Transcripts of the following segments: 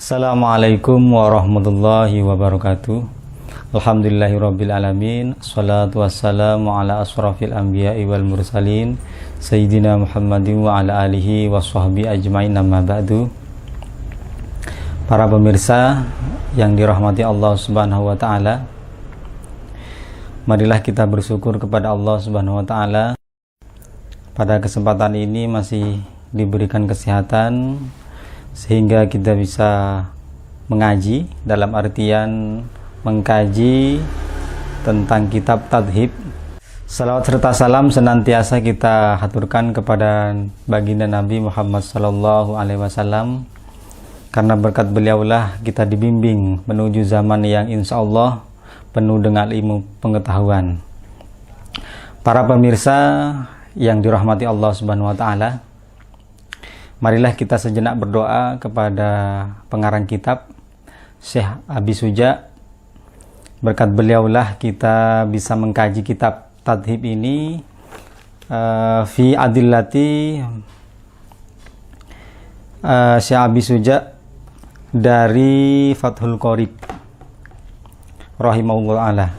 Assalamualaikum warahmatullahi wabarakatuh. Alhamdulillahirabbil alamin. Assalatu wassalamu ala asrafil anbiya'i wal mursalin sayyidina Muhammadin wa ala alihi washabbihi ajmain, amma ba'du. Para pemirsa yang dirahmati Allah Subhanahu wa taala, marilah kita bersyukur kepada Allah Subhanahu wa taala. Pada kesempatan ini masih diberikan kesehatan sehingga kita bisa mengaji, dalam artian mengkaji tentang kitab Tadhib. Salawat serta salam senantiasa kita haturkan kepada baginda Nabi Muhammad sallallahu alaihi wasallam, karena berkat beliaulah kita dibimbing menuju zaman yang insya Allah penuh dengan ilmu pengetahuan. Para pemirsa yang dirahmati Allah Subhanahu wa taala, marilah kita sejenak berdoa kepada pengarang kitab, Syekh Abi Suja. Berkat beliaulah kita bisa mengkaji kitab Tadhib ini fi adillati Syekh Abi Suja dari Fathul Qorib rahimahullah.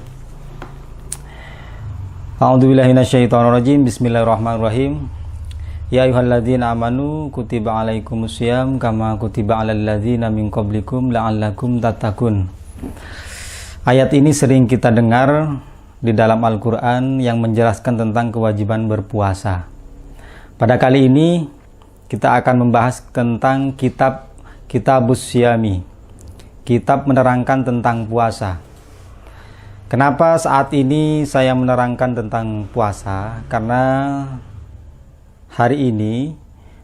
A'udzubillahi minasyaitonirrajim. Bismillahirrahmanirrahim. Ya ayyuhalladzina amanu kutiba alaikumusiyam kama kutiba alal ladzina min qablikum la'allakum tattaqun. Ayat ini sering kita dengar di dalam Al-Qur'an yang menjelaskan tentang kewajiban berpuasa. Pada kali ini kita akan membahas tentang Kitabus Syiyami, kitab menerangkan tentang puasa. Kenapa saat ini saya menerangkan tentang puasa? Karena hari ini,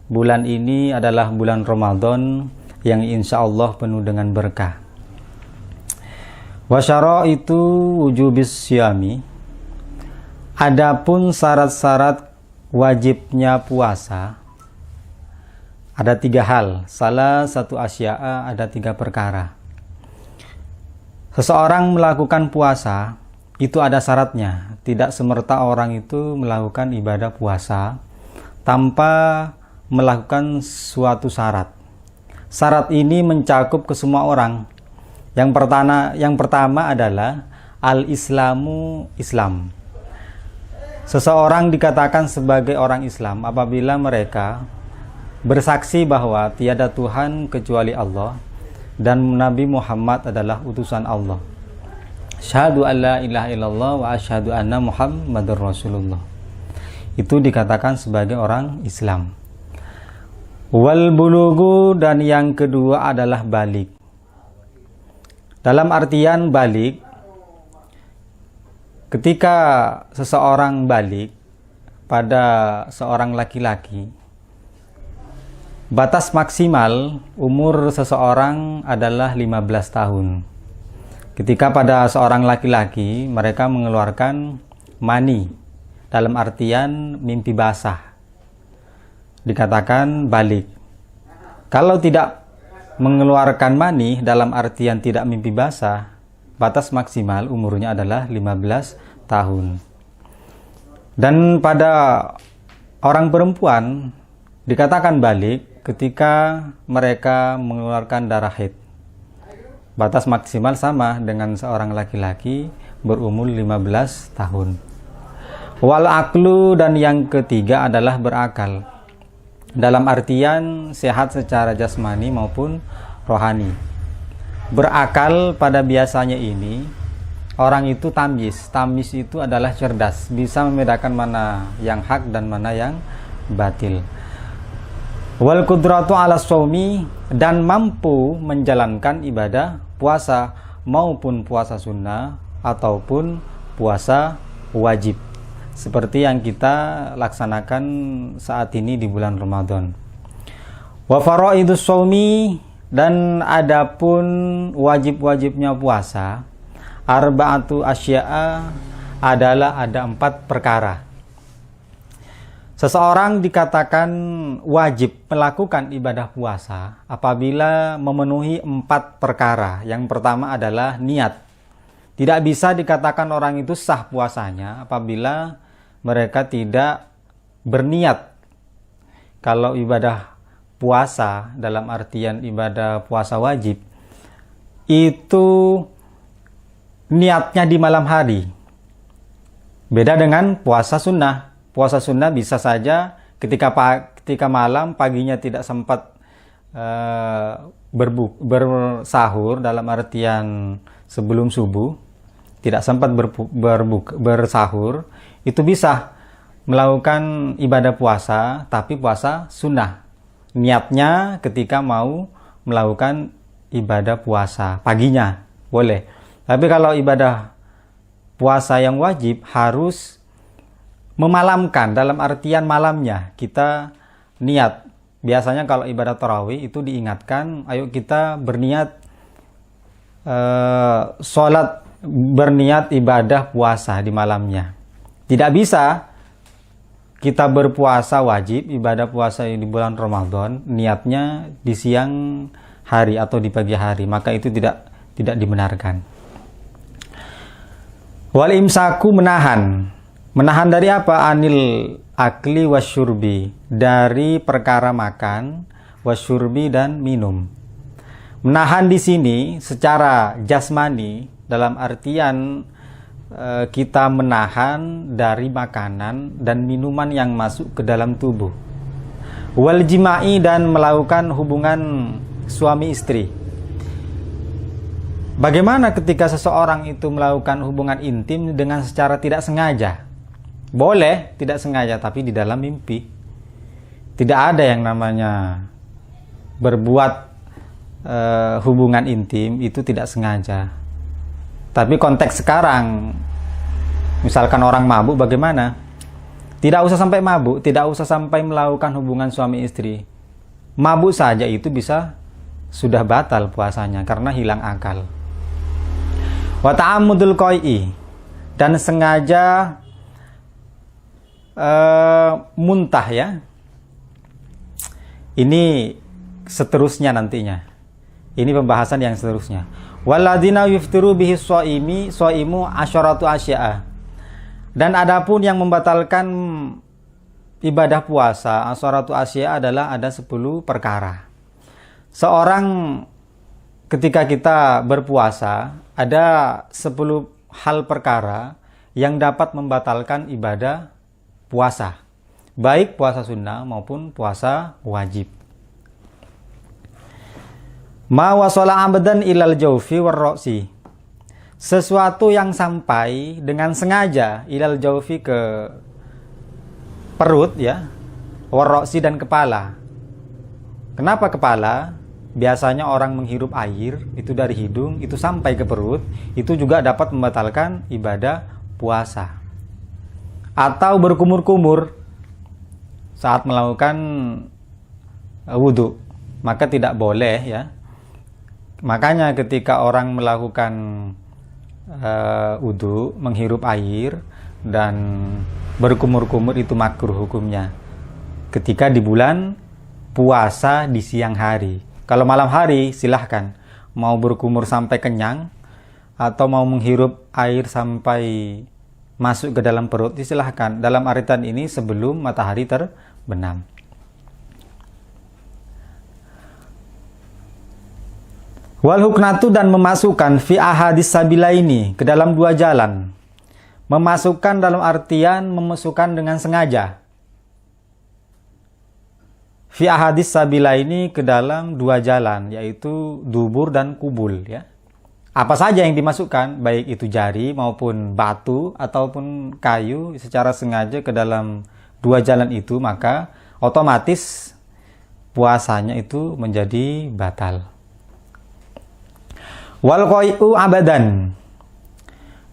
bulan ini adalah bulan Ramadan yang insya Allah penuh dengan berkah. Wasyara itu wujubis syiyami. Adapun syarat-syarat wajibnya puasa ada 3 hal. Salah satu asya'a, ada 3 perkara. Seseorang melakukan puasa itu ada syaratnya. Tidak semerta orang itu melakukan ibadah puasa tanpa melakukan suatu syarat. Syarat ini mencakup ke semua orang. Yang pertama adalah al-islamu, Islam. Seseorang dikatakan sebagai orang Islam apabila mereka bersaksi bahwa tiada Tuhan kecuali Allah dan Nabi Muhammad adalah utusan Allah. Syahadu an la ilaha illallah wa asyhadu anna Muhammadar Rasulullah. Itu dikatakan sebagai orang Islam. Wal bulugu, dan yang kedua adalah balik. Dalam artian balik, ketika seseorang balik pada seorang laki-laki, batas maksimal umur seseorang adalah 15 tahun. Ketika pada seorang laki-laki mereka mengeluarkan mani, dalam artian mimpi basah, dikatakan balik. Kalau tidak mengeluarkan mani dalam artian tidak mimpi basah, batas maksimal umurnya adalah 15 tahun. Dan pada orang perempuan dikatakan balik ketika mereka mengeluarkan darah haid. Batas maksimal sama dengan seorang laki-laki berumur 15 tahun. Wal aklu, dan yang ketiga adalah berakal. Dalam artian sehat secara jasmani maupun rohani. Berakal pada biasanya ini orang itu tamyiz. Tamyiz itu adalah cerdas, bisa membedakan mana yang hak dan mana yang batil. Wal qudratu ala shaumi, dan mampu menjalankan ibadah puasa maupun puasa sunnah ataupun puasa wajib, seperti yang kita laksanakan saat ini di bulan Ramadan. Wa faraidus shaumi, dan adapun wajib-wajibnya puasa, arba'atu asya'a, adalah ada 4 perkara. Seseorang dikatakan wajib melakukan ibadah puasa apabila memenuhi 4 perkara. Yang pertama adalah niat. Tidak bisa dikatakan orang itu sah puasanya apabila mereka tidak berniat. Kalau ibadah puasa dalam artian ibadah puasa wajib itu niatnya di malam hari. Beda dengan puasa sunnah. Puasa sunnah bisa saja ketika malam, paginya tidak sempat bersahur dalam artian sebelum subuh, tidak sempat bersahur, itu bisa melakukan ibadah puasa, tapi puasa sunnah. Niatnya ketika mau melakukan ibadah puasa paginya boleh. Tapi kalau ibadah puasa yang wajib harus memalamkan, dalam artian malamnya kita niat. Biasanya kalau ibadah tarawih itu diingatkan, ayo kita berniat sholat, berniat ibadah puasa di malamnya. Tidak bisa kita berpuasa wajib, ibadah puasa di bulan Ramadan, niatnya di siang hari atau di pagi hari, maka itu tidak dibenarkan. Wal imsaku, menahan dari apa? Anil akli wasyurbi, dari perkara makan, wasyurbi dan minum. Menahan di sini secara jasmani dalam artian kita menahan dari makanan dan minuman yang masuk ke dalam tubuh. Wal jima'i, dan melakukan hubungan suami istri. Bagaimana ketika seseorang itu melakukan hubungan intim dengan secara tidak sengaja? Boleh tidak sengaja, tapi di dalam mimpi. Tidak ada yang namanya berbuat hubungan intim itu tidak sengaja. Tapi konteks sekarang, misalkan orang mabuk, bagaimana? Tidak usah sampai mabuk, tidak usah sampai melakukan hubungan suami istri. Mabuk saja itu bisa sudah batal puasanya karena hilang akal. Wa ta'ammudul qai'i, dan sengaja muntah ya. Ini seterusnya nantinya. Ini pembahasan yang seterusnya. Waladina yuftiru bihi shaimu asyaratu asya'a. Dan adapun yang membatalkan ibadah puasa asyaratu asya'a adalah ada 10 perkara. Seorang ketika kita berpuasa ada 10 hal perkara yang dapat membatalkan ibadah puasa, baik puasa sunnah maupun puasa wajib. Ma wasala abadan ilal jaufi warroksi, sesuatu yang sampai dengan sengaja ilal jaufi, ke perut ya, warroksi dan kepala. Kenapa kepala? Biasanya orang menghirup air itu dari hidung, itu sampai ke perut, itu juga dapat membatalkan ibadah puasa. Atau berkumur-kumur saat melakukan wudhu, maka tidak boleh ya. Makanya ketika orang melakukan wudhu, menghirup air dan berkumur-kumur itu makruh hukumnya ketika di bulan puasa di siang hari. Kalau malam hari silahkan, mau berkumur sampai kenyang atau mau menghirup air sampai masuk ke dalam perut, silahkan. Dalam artian ini sebelum matahari terbenam. Wal huknatu, dan memasukkan fi ahadis sabilaini, ke dalam 2 jalan. Memasukkan dalam artian memasukkan dengan sengaja. Fi ahadis sabilaini, ke dalam 2 jalan, yaitu dubur dan kubul ya. Apa saja yang dimasukkan, baik itu jari maupun batu ataupun kayu secara sengaja ke dalam 2 jalan itu, maka otomatis puasanya itu menjadi batal. Wal qai'u abadan,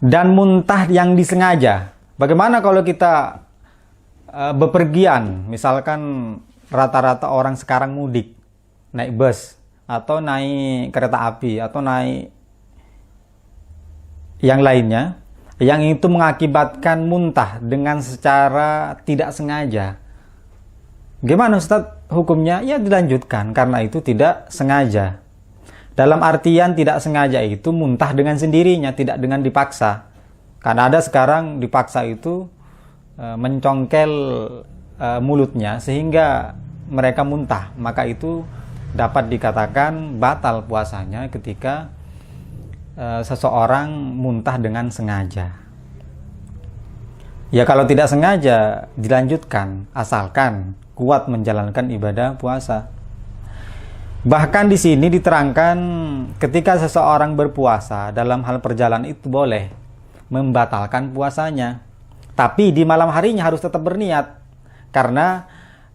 dan muntah yang disengaja. Bagaimana kalau kita bepergian, misalkan rata-rata orang sekarang mudik, naik bus atau naik kereta api atau naik yang lainnya, yang itu mengakibatkan muntah dengan secara tidak sengaja. Gimana Ustaz hukumnya? Ya dilanjutkan karena itu tidak sengaja. Dalam artian tidak sengaja itu muntah dengan sendirinya, tidak dengan dipaksa. Karena ada sekarang dipaksa itu mencongkel mulutnya sehingga mereka muntah, maka itu dapat dikatakan batal puasanya ketika seseorang muntah dengan sengaja. Ya kalau tidak sengaja dilanjutkan, asalkan kuat menjalankan ibadah puasa. Bahkan di sini diterangkan ketika seseorang berpuasa dalam hal perjalanan itu boleh membatalkan puasanya. Tapi di malam harinya harus tetap berniat. Karena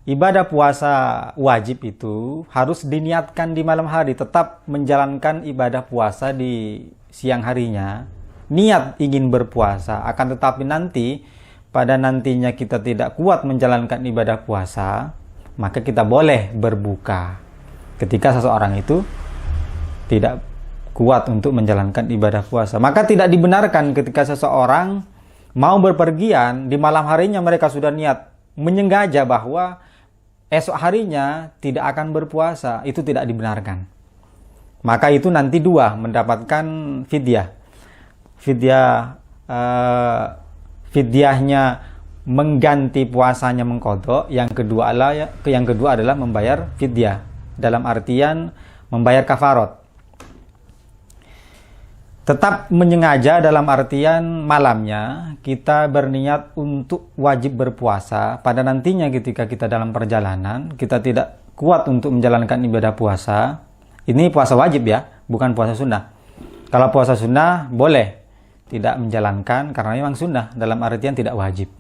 ibadah puasa wajib itu harus diniatkan di malam hari. Tetap menjalankan ibadah puasa di siang harinya. Niat ingin berpuasa. Akan tetapi nanti pada nantinya kita tidak kuat menjalankan ibadah puasa, maka kita boleh berbuka. Ketika seseorang itu tidak kuat untuk menjalankan ibadah puasa. Maka tidak dibenarkan ketika seseorang mau berpergian, di malam harinya mereka sudah niat menyengaja bahwa esok harinya tidak akan berpuasa. Itu tidak dibenarkan. Maka itu nanti dua mendapatkan fidyah. Fidyahnya mengganti puasanya mengqadha. Yang kedua adalah membayar fidyah. Dalam artian membayar kafarat. Tetap menyengaja dalam artian malamnya kita berniat untuk wajib berpuasa. Pada nantinya ketika kita dalam perjalanan, kita tidak kuat untuk menjalankan ibadah puasa. Ini puasa wajib ya, bukan puasa sunnah. Kalau puasa sunnah boleh tidak menjalankan karena memang sunnah, dalam artian tidak wajib.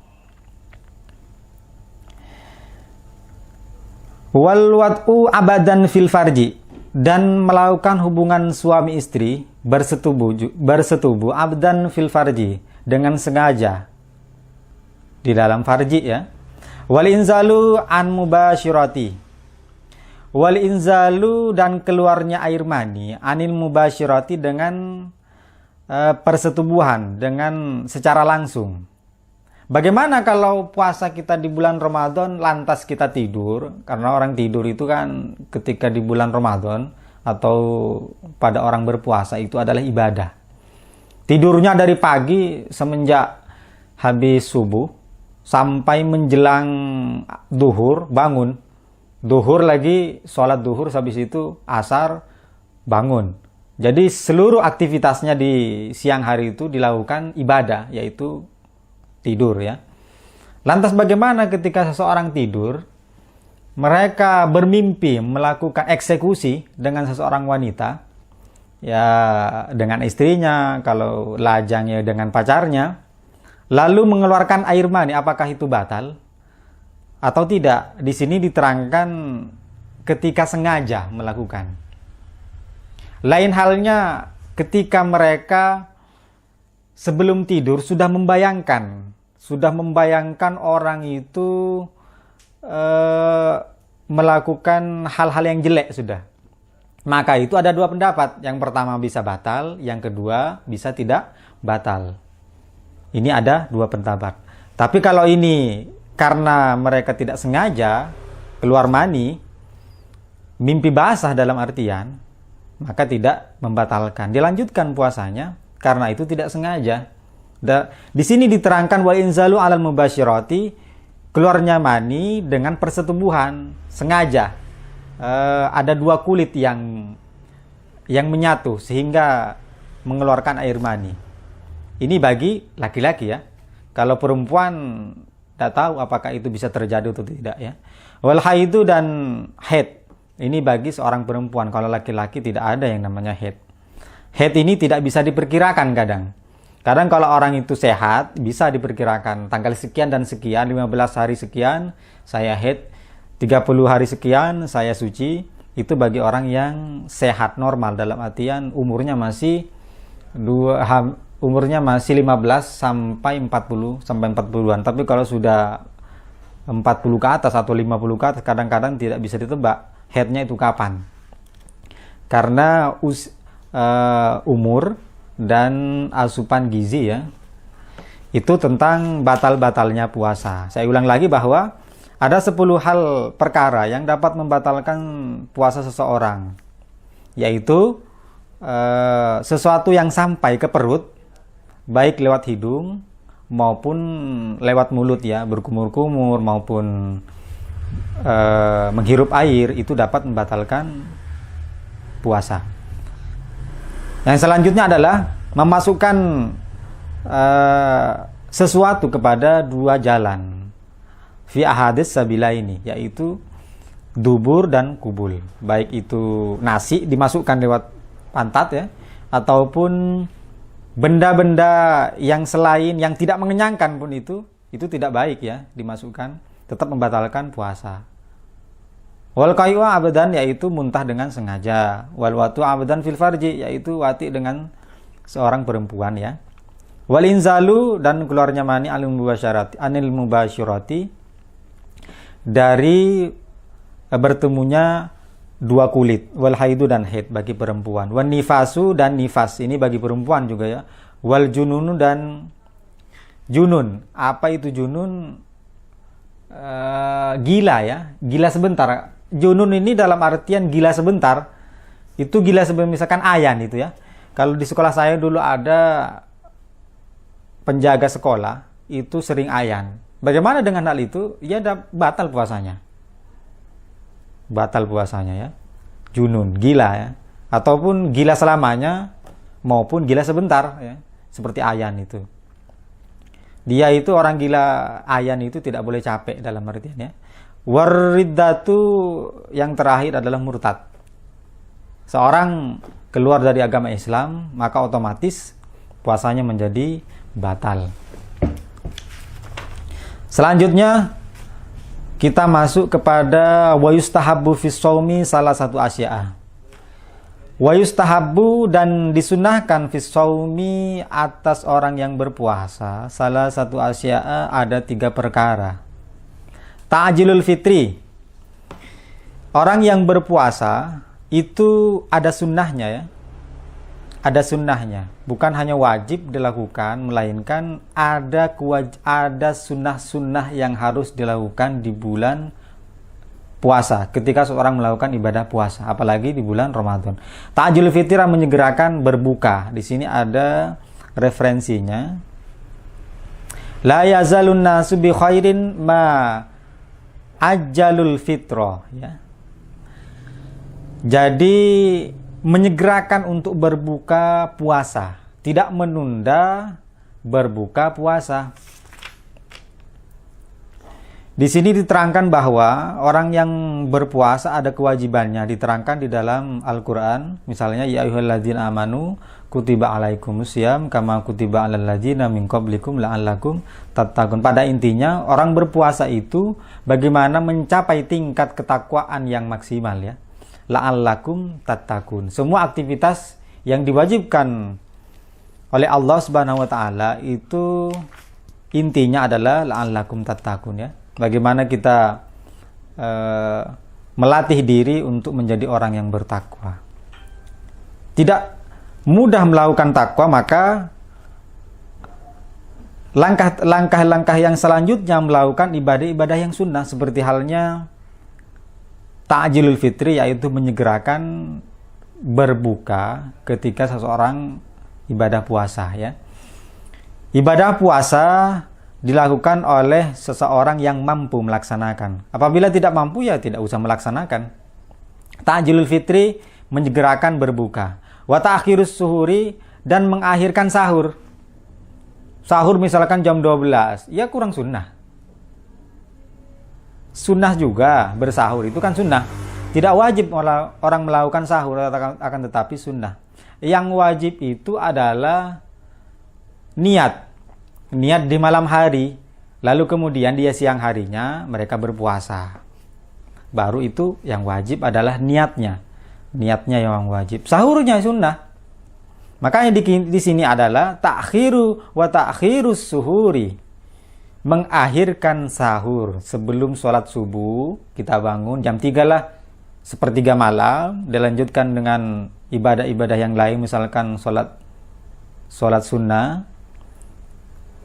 Wal wad'u abadan fil farji, dan melakukan hubungan suami istri bersetubuh abdan fil farji, dengan sengaja di dalam farji ya. Wal inzalu an mubasyirati, wal inzalu dan keluarnya air mani anil mubasyirati dengan persetubuhan, dengan secara langsung. Bagaimana kalau puasa kita di bulan Ramadan lantas kita tidur? Karena orang tidur itu kan ketika di bulan Ramadan atau pada orang berpuasa itu adalah ibadah. Tidurnya dari pagi semenjak habis subuh sampai menjelang duhur bangun. Duhur lagi, sholat duhur, habis itu asar bangun. Jadi seluruh aktivitasnya di siang hari itu dilakukan ibadah, yaitu tidur ya. Lantas bagaimana ketika seseorang tidur, mereka bermimpi melakukan eksekusi dengan seseorang wanita, ya dengan istrinya, kalau lajangnya dengan pacarnya, lalu mengeluarkan air mani, apakah itu batal atau tidak? Di sini diterangkan ketika sengaja melakukan. Lain halnya ketika mereka sebelum tidur sudah membayangkan orang itu melakukan hal-hal yang jelek sudah. Maka itu ada dua pendapat. Yang pertama bisa batal, yang kedua bisa tidak batal. Ini ada dua pendapat. Tapi kalau ini karena mereka tidak sengaja keluar mani, mimpi basah dalam artian, maka tidak membatalkan. Dilanjutkan puasanya karena itu tidak sengaja. Di sini diterangkan wa inzalu alal mubasyirati, keluarnya mani dengan persetubuhan sengaja. Ada dua kulit yang menyatu sehingga mengeluarkan air mani. Ini bagi laki-laki ya. Kalau perempuan tidak tahu apakah itu bisa terjadi atau tidak ya. Wal haidu dan haid. Ini bagi seorang perempuan. Kalau laki-laki tidak ada yang namanya haid. Haid ini tidak bisa diperkirakan kadang. Kadang kalau orang itu sehat, bisa diperkirakan tanggal sekian dan sekian, 15 hari sekian, saya haid, 30 hari sekian, saya suci. Itu bagi orang yang sehat, normal, dalam artian umurnya masih 15 sampai 40, sampai 40-an. Tapi kalau sudah 40 ke atas atau 50 ke atas, kadang-kadang tidak bisa ditebak haidnya itu kapan. Karena umur dan asupan gizi ya, itu tentang batal-batalnya puasa. Saya ulang lagi bahwa ada 10 hal perkara yang dapat membatalkan puasa seseorang, yaitu sesuatu yang sampai ke perut, baik lewat hidung maupun lewat mulut ya, berkumur-kumur maupun menghirup air itu dapat membatalkan puasa. Yang selanjutnya adalah memasukkan sesuatu kepada dua jalan fi ahadits sabila ini, yaitu dubur dan kubul. Baik itu nasi dimasukkan lewat pantat ya, ataupun benda-benda yang selain yang tidak mengenyangkan pun itu tidak baik ya dimasukkan, tetap membatalkan puasa. Wal qayu abadan, yaitu muntah dengan sengaja. Wal watu abadan fil farji, yaitu wati dengan seorang perempuan ya. Wal inzalu, dan keluarnya mani anil mubasyirati dari bertemunya dua kulit. Wal haidu, dan haid bagi perempuan. Wan nifasu, dan nifas ini bagi perempuan juga ya. Wal jununu, dan junun. Apa itu junun? Gila ya, gila sebentar. Junun ini dalam artian gila sebentar. Itu gila sebentar, misalkan ayan itu ya. Kalau di sekolah saya dulu ada penjaga sekolah, itu sering ayan. Bagaimana dengan hal itu? Ya batal puasanya. Batal puasanya ya. Junun, gila ya. Ataupun gila selamanya maupun gila sebentar ya. Seperti ayan itu. Dia itu orang gila ayan itu tidak boleh capek dalam artian ya. Wariddatu, yang terakhir adalah murtad. Seorang keluar dari agama Islam, maka otomatis puasanya menjadi batal. Selanjutnya kita masuk kepada wa yustahabbu fis shaumi salah satu asya'a. Wa yustahabbu, dan disunahkan fis shaumi atas orang yang berpuasa salah satu asya'a, ada 3 perkara. Ta'jilul fitri, orang yang berpuasa itu ada sunnahnya ya. Ada sunnahnya, bukan hanya wajib dilakukan, melainkan ada sunnah-sunnah yang harus dilakukan di bulan puasa ketika seorang melakukan ibadah puasa, apalagi di bulan Ramadan. Ta'jilul fitri, menyegerakan berbuka. Di sini ada referensinya. La yazalun nasu bi khairin ma ajalul fitro ya. Jadi menyegerakan untuk berbuka puasa, tidak menunda berbuka puasa. Di sini diterangkan bahwa orang yang berpuasa ada kewajibannya, diterangkan di dalam Al-Qur'an. Misalnya ya ayyuhalladzina amanu kutiba alaikumusiyam kama kutiba alal ladzina min qablikum la'allakum tattaqun. Pada intinya orang berpuasa itu bagaimana mencapai tingkat ketakwaan yang maksimal ya. La'allakum tattaqun. Semua aktivitas yang diwajibkan oleh Allah Subhanahu wa taala itu intinya adalah la'allakum tattaqun ya. Bagaimana kita melatih diri untuk menjadi orang yang bertakwa. Tidak mudah melakukan takwa, maka langkah-langkah yang selanjutnya melakukan ibadah-ibadah yang sunnah, seperti halnya ta'jilul fitri, yaitu menyegerakan berbuka ketika seseorang ibadah puasa ya. Ibadah puasa dilakukan oleh seseorang yang mampu melaksanakan. Apabila tidak mampu ya tidak usah melaksanakan. Ta'jilul fitri, menyegerakan berbuka. Wa ta'khirus suhuri, dan mengakhirkan sahur. Sahur misalkan jam 12, ya kurang sunnah. Sunnah juga bersahur, itu kan sunnah. Tidak wajib orang melakukan sahur, akan tetapi sunnah. Yang wajib itu adalah niat di malam hari, lalu kemudian dia siang harinya mereka berpuasa. Baru itu yang wajib adalah niatnya yang wajib. Sahurnya sunnah. Makanya di sini adalah ta'khiru wa ta'khirus suhuri, mengakhirkan sahur sebelum sholat subuh. Kita bangun jam 3 lah, sepertiga malam, dilanjutkan dengan ibadah-ibadah yang lain, misalkan sholat sunnah.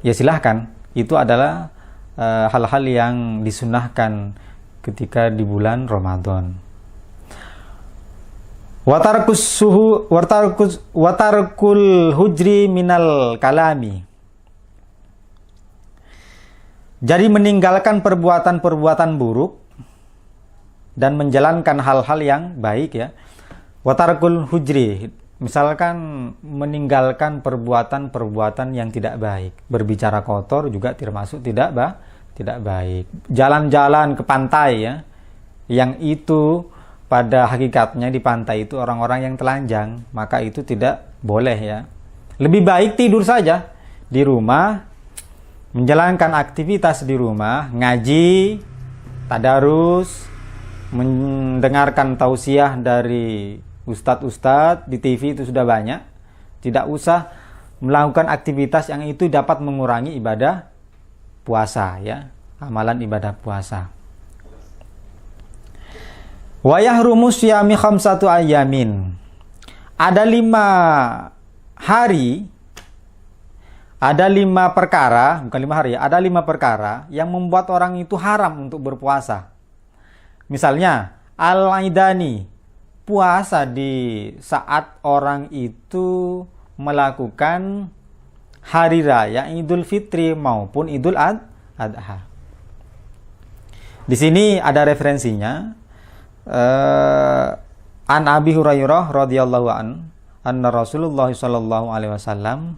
Ya silahkan, itu adalah hal-hal yang disunnahkan ketika di bulan Ramadan. Watarkul hujri minal kalami, jadi meninggalkan perbuatan-perbuatan buruk dan menjalankan hal-hal yang baik ya. Wa tarkul hujri, misalkan meninggalkan perbuatan-perbuatan yang tidak baik. Berbicara kotor juga termasuk tidak baik. Jalan-jalan ke pantai ya, yang itu pada hakikatnya di pantai itu orang-orang yang telanjang, maka itu tidak boleh ya. Lebih baik tidur saja di rumah, menjalankan aktivitas di rumah, ngaji, tadarus, mendengarkan tausiah dari ustadz-ustadz di TV itu sudah banyak. Tidak usah melakukan aktivitas yang itu dapat mengurangi ibadah puasa ya, amalan ibadah puasa. Wa yahrumu syiyami khamsatu ayyamin. Ada 5 hari, ada 5 perkara, bukan 5 hari, ada 5 perkara yang membuat orang itu haram untuk berpuasa. Misalnya, al-aidani, puasa di saat orang itu melakukan hari raya Idul Fitri maupun Idul Adha. Di sini ada referensinya. An Abi Hurairah radhiyallahu anna Rasulullah sallallahu alaihi wasallam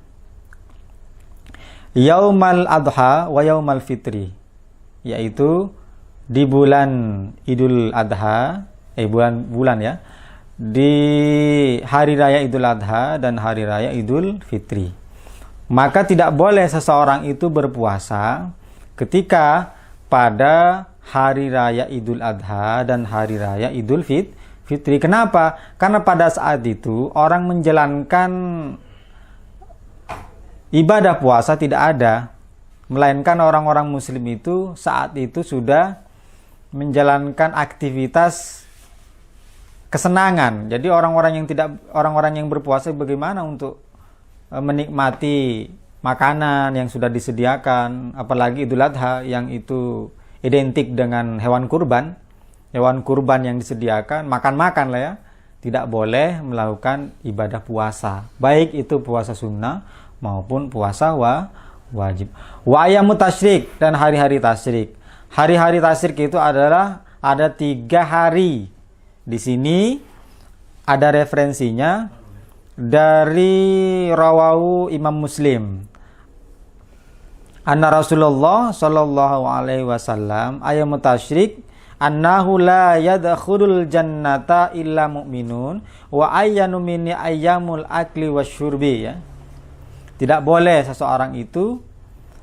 yaumal adha wa yaumal fitri, yaitu di bulan Idul Adha, bulan ya, di hari raya Idul Adha dan hari raya Idul Fitri. Maka tidak boleh seseorang itu berpuasa ketika pada hari raya Idul Adha dan hari raya Idul Fitri. Kenapa? Karena pada saat itu orang menjalankan ibadah puasa tidak ada, melainkan orang-orang muslim itu saat itu sudah menjalankan aktivitas kesenangan. Jadi orang-orang yang berpuasa bagaimana untuk menikmati makanan yang sudah disediakan, apalagi Idul Adha yang itu identik dengan hewan kurban yang disediakan, makan-makan lah ya. Tidak boleh melakukan ibadah puasa, baik itu puasa sunnah maupun puasa wajib. Wa ayyamut tasyrik, dan hari-hari tasyrik. Hari-hari tasyrik itu adalah ada 3 hari. Di sini ada referensinya dari rawahu Imam Muslim. Anna Rasulullah sallallahu alaihi wasallam ayyamut tasyrik annahu la yadkhulul jannata illa mu'minun wa ayyanu min ayyamul akli wasyurbi ya. Tidak boleh seseorang itu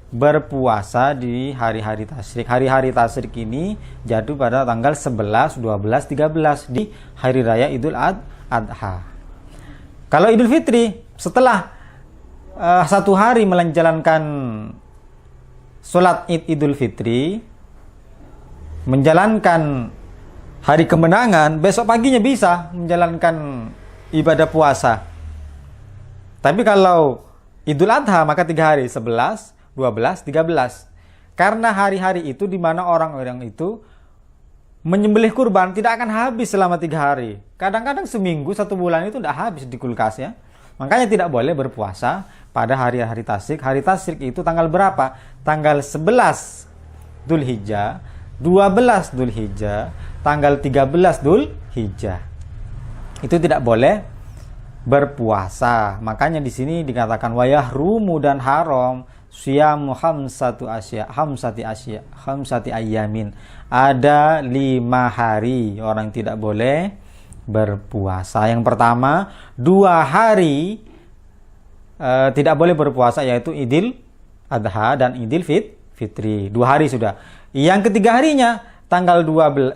berpuasa di hari-hari tasyrik. Hari-hari tasyrik ini jatuh pada tanggal 11, 12, 13 di hari raya Idul Adha. Kalau Idul Fitri setelah 1 hari menjalankan sholat Idul Fitri, menjalankan hari kemenangan, besok paginya bisa menjalankan ibadah puasa. Tapi kalau Idul Adha maka 3 hari, 11, 12, 13. Karena hari-hari itu di mana orang-orang itu menyembelih kurban tidak akan habis selama 3 hari. Kadang-kadang seminggu, 1 bulan itu tidak habis di kulkas ya. Makanya tidak boleh berpuasa pada hari-hari tasyrik. Hari tasyrik itu tanggal berapa? Tanggal 11 Dzulhijjah, 12 Dzulhijjah, tanggal 13 Dzulhijjah. Itu tidak boleh berpuasa. Makanya di sini dikatakan wayahrumu, dan haram syiamu khamsati ayyamin. Ada 5 hari orang tidak boleh berpuasa. Yang pertama, 2 hari tidak boleh berpuasa, yaitu Idul Adha dan Idul Fitri. 2 hari sudah. Yang ketiga harinya tanggal 11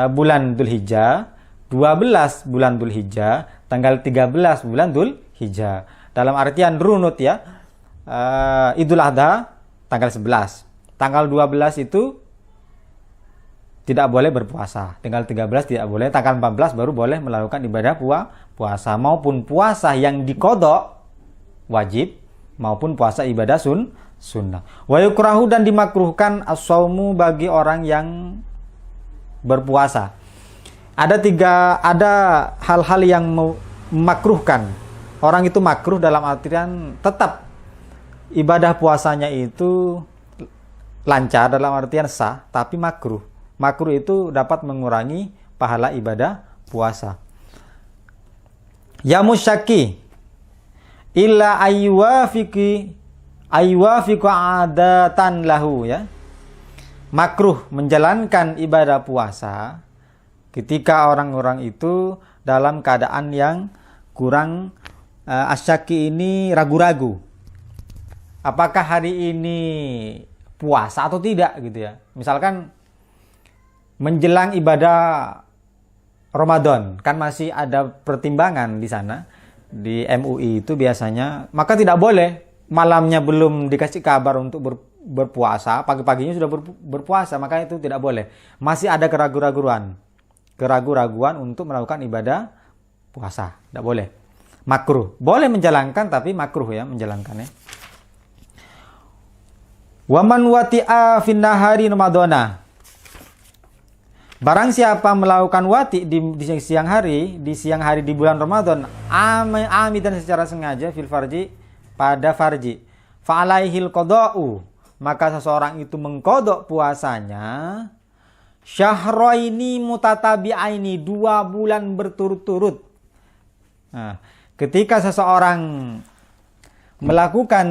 bulan Dzulhijjah, 12 bulan Dzulhijjah, tanggal 13 bulan Dzulhijjah. Dalam artian runut ya. Idul Adha tanggal 11. Tanggal 12 itu tidak boleh berpuasa. Tanggal 13 tidak boleh. Tanggal 14 baru boleh melakukan ibadah puasa. Maupun puasa yang diqodho wajib, maupun puasa ibadah sunnah. Wa yukrahu, dan dimakruhkan as-shaumu bagi orang yang berpuasa. Ada hal-hal yang memakruhkan. Orang itu makruh dalam artian tetap ibadah puasanya itu lancar dalam artian sah, tapi makruh. Makruh itu dapat mengurangi pahala ibadah puasa. Ya musyaki illa aywafiqu adatan lahu, ya. Makruh menjalankan ibadah puasa ketika orang-orang itu dalam keadaan yang kurang asyaki ini ragu-ragu. Apakah hari ini puasa atau tidak gitu ya. Misalkan menjelang ibadah Ramadan, kan masih ada pertimbangan di sana. Di MUI itu biasanya, maka tidak boleh malamnya belum dikasih kabar untuk berpuasa, pagi-paginya sudah berpuasa, maka itu tidak boleh. Masih ada keraguan-raguan untuk melakukan ibadah puasa, tidak boleh. Makruh. Boleh menjalankan tapi makruh ya menjalankannya. Waman wati'a fin nahari Ramadana. Barang siapa melakukan wati di siang hari di bulan Ramadan, amidan secara sengaja fil farji, pada farji, fa'alaihil qada'u, maka seseorang itu mengkodok puasanya syahraini mutatabi'aini, 2 bulan berturut-turut. Nah, ketika seseorang melakukan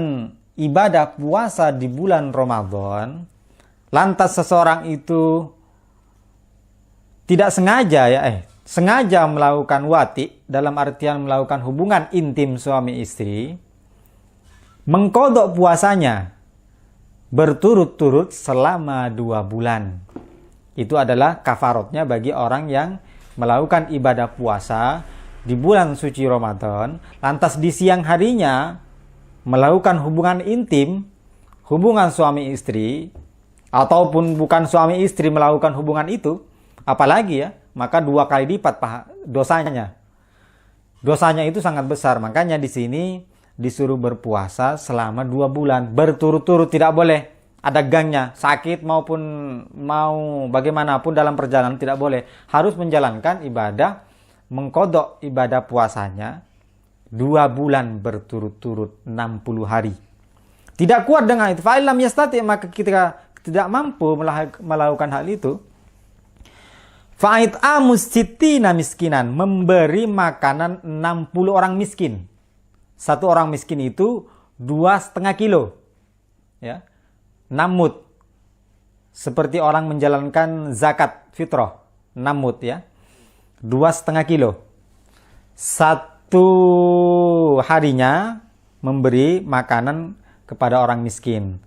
ibadah puasa di bulan Ramadan, lantas seseorang itu tidak sengaja sengaja melakukan wati, dalam artian melakukan hubungan intim suami istri, mengkodok puasanya berturut-turut selama 2 bulan. Itu adalah kafaratnya bagi orang yang melakukan ibadah puasa di bulan suci Ramadan, lantas di siang harinya melakukan hubungan intim, hubungan suami istri, ataupun bukan suami istri melakukan hubungan itu, apalagi ya, maka 2 kali lipat dosanya. Dosanya itu sangat besar. Makanya di sini disuruh berpuasa selama 2 bulan berturut-turut, tidak boleh ada gangnya, sakit maupun mau bagaimanapun dalam perjalanan tidak boleh. Harus menjalankan ibadah, mengkodok ibadah puasanya 2 bulan berturut-turut 60 hari. Tidak kuat dengan itu, fa'ilam yastati, maka ketika tidak mampu melakukan hal itu, fa'it'amus sittina miskinan, memberi makanan 60 orang miskin. 1 orang miskin itu 2,5 kilo. Ya. 6 mud. Seperti orang menjalankan zakat fitrah, 6 mud ya. 2,5 kilo. 1 harinya memberi makanan kepada orang miskin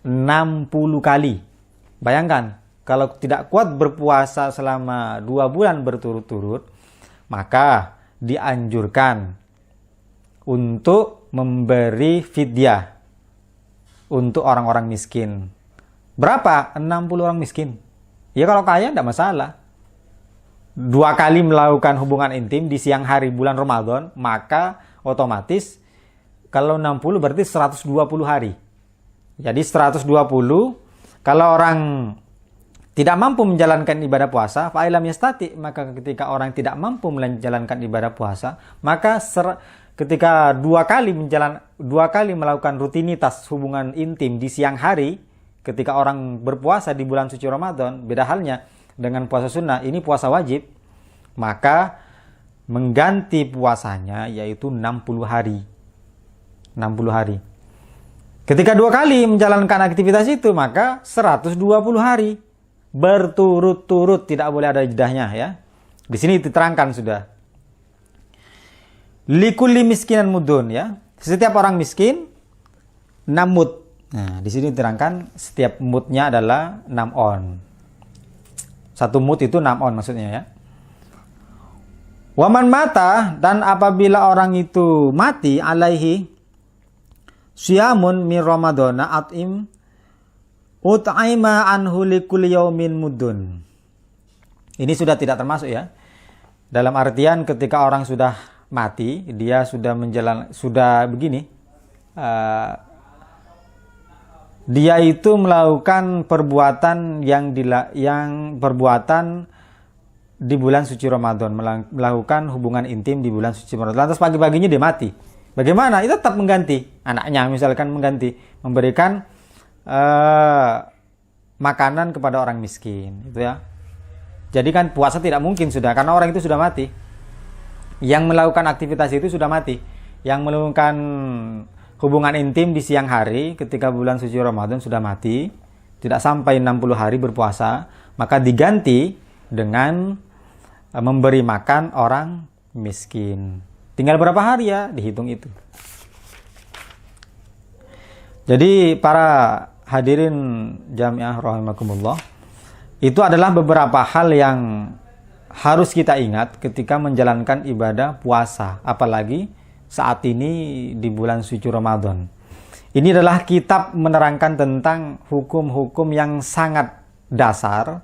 60 kali. Bayangkan, kalau tidak kuat berpuasa selama 2 bulan berturut-turut, maka dianjurkan untuk memberi fidyah untuk orang-orang miskin. Berapa? 60 orang miskin. Ya kalau kaya tidak masalah. 2 kali melakukan hubungan intim di siang hari bulan Ramadan, maka otomatis kalau 60 berarti 120 hari. Jadi 120, kalau orang tidak mampu menjalankan ibadah puasa, fa'ilam yastati, maka ketika orang tidak mampu menjalankan ibadah puasa, maka ketika 2 kali melakukan rutinitas hubungan intim di siang hari, ketika orang berpuasa di bulan suci Ramadan, beda halnya dengan puasa sunnah, ini puasa wajib, maka mengganti puasanya yaitu 60 hari. 60 hari. Ketika 2 kali menjalankan aktivitas itu, maka 120 hari. Berturut-turut, tidak boleh ada jedahnya ya. Di sini diterangkan sudah. Likulli miskinan mudun ya. Setiap orang miskin 6 mud. Nah, di sini diterangkan setiap mudnya adalah 6 on. 1 mud itu 6 on maksudnya ya. Waman mata, dan apabila orang itu mati alaihi siyamun min ramadana at'im ut'aima anhu likulli yaumin mudun. Ini sudah tidak termasuk ya. Dalam artian ketika orang sudah mati, dia sudah begini, dia itu melakukan perbuatan yang perbuatan di bulan suci Ramadan, melakukan hubungan intim di bulan suci Ramadan. Lantas pagi-paginya dia mati. Bagaimana? Itu tetap mengganti anaknya, misalkan memberikan makanan kepada orang miskin, itu ya. Jadi kan puasa tidak mungkin sudah, karena orang itu sudah mati. Yang melakukan aktivitas itu sudah mati. Yang melakukan hubungan intim di siang hari ketika bulan suci Ramadan sudah mati, tidak sampai 60 hari berpuasa, maka diganti dengan memberi makan orang miskin. Tinggal berapa hari ya, dihitung itu. Jadi para hadirin jamiah rahimakumullah, itu adalah beberapa hal yang harus kita ingat ketika menjalankan ibadah puasa, apalagi saat ini di bulan suci Ramadan. Ini adalah kitab menerangkan tentang hukum-hukum yang sangat dasar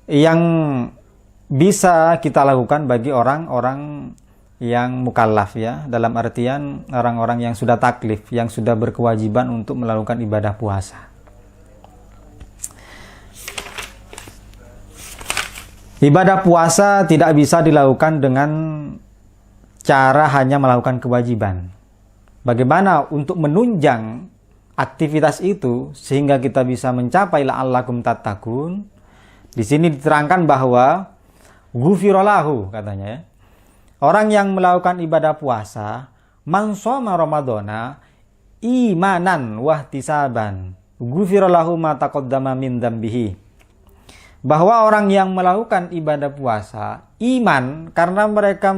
yang bisa kita lakukan bagi orang-orang yang mukallaf, ya, dalam artian orang-orang yang sudah taklif, yang sudah berkewajiban untuk melakukan ibadah puasa. Ibadah puasa tidak bisa dilakukan dengan cara hanya melakukan kewajiban. Bagaimana untuk menunjang aktivitas itu sehingga kita bisa mencapai la'allakum tattaqun? Di sini diterangkan bahwa ghufiralahu, katanya ya. Orang yang melakukan ibadah puasa, man shoma ramadhana imanan wahtisaban, ghufiralahu ma taqaddama min dzambihi. Bahwa orang yang melakukan ibadah puasa iman karena mereka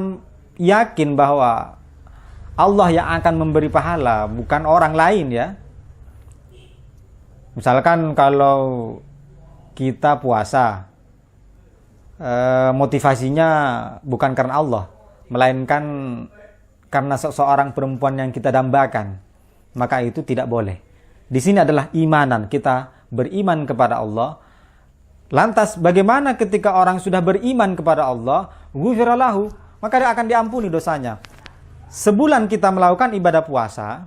yakin bahwa Allah yang akan memberi pahala, bukan orang lain, ya. Misalkan kalau kita puasa, motivasinya bukan karena Allah, melainkan karena seseorang perempuan yang kita dambakan, maka itu tidak boleh. Di sini adalah imanan, kita beriman kepada Allah. Lantas bagaimana ketika orang sudah beriman kepada Allah, ghufiralahu, maka dia akan diampuni dosanya. Sebulan kita melakukan ibadah puasa,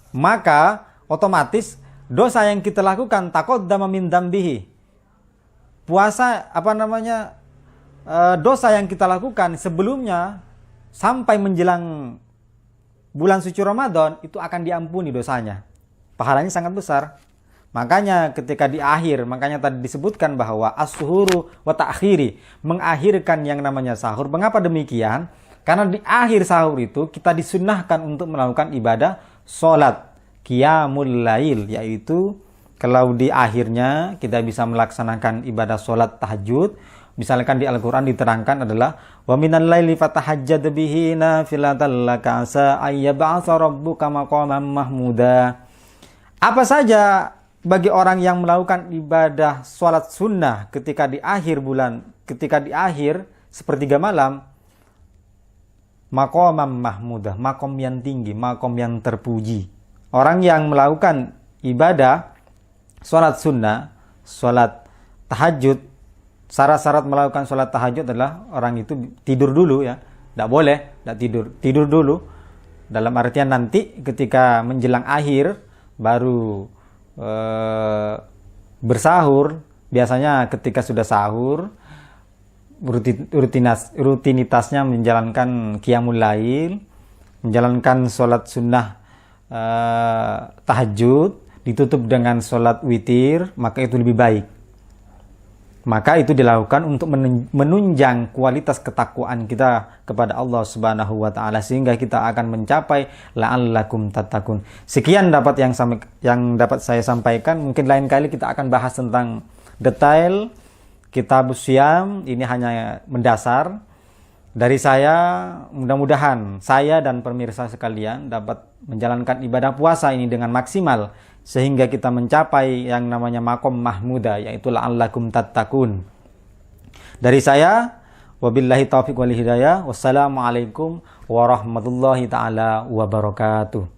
maka otomatis dosa yang kita lakukan taqaddama min dzambihi. Puasa dosa yang kita lakukan sebelumnya sampai menjelang bulan suci Ramadan itu akan diampuni dosanya. Pahalanya sangat besar. Makanya ketika di akhir, makanya tadi disebutkan bahwa as-suhuru wa ta'khiri, mengakhirkan yang namanya sahur. Mengapa demikian? Karena di akhir sahur itu kita disunnahkan untuk melakukan ibadah sholat qiyamul lail, yaitu kalau di akhirnya kita bisa melaksanakan ibadah sholat tahajud. Misalkan di Al-Quran diterangkan adalah wa minal laili fatahajjad bihi nafilatan laka asa ayyab'atsa rabbuka maqaman mahmuda. Apa saja bagi orang yang melakukan ibadah sholat sunnah ketika di akhir bulan, ketika di akhir sepertiga malam, maqaman mahmudah, makom yang tinggi, makom yang terpuji. Orang yang melakukan ibadah sholat sunnah, sholat tahajud, syarat-syarat melakukan sholat tahajud adalah orang itu tidur dulu, ya. Tidak boleh, tidak tidur dulu. Dalam artian nanti ketika menjelang akhir baru bersahur. Biasanya ketika sudah sahur, rutinitasnya menjalankan qiyamul lail, menjalankan sholat sunnah tahajud, ditutup dengan sholat witir, maka itu lebih baik. Maka itu dilakukan untuk menunjang kualitas ketakwaan kita kepada Allah Subhanahu wa taala sehingga kita akan mencapai la'allakum tattaqun. Sekian yang dapat saya sampaikan. Mungkin lain kali kita akan bahas tentang detail kitab Syam. Ini hanya mendasar. Dari saya, mudah-mudahan saya dan pemirsa sekalian dapat menjalankan ibadah puasa ini dengan maksimal sehingga kita mencapai yang namanya makom mahmuda, yaitu la'allakum tattaqun. Dari saya, wabillahi taufiq wal hidayah. Wassalamualaikum warahmatullahi taala wabarakatuh.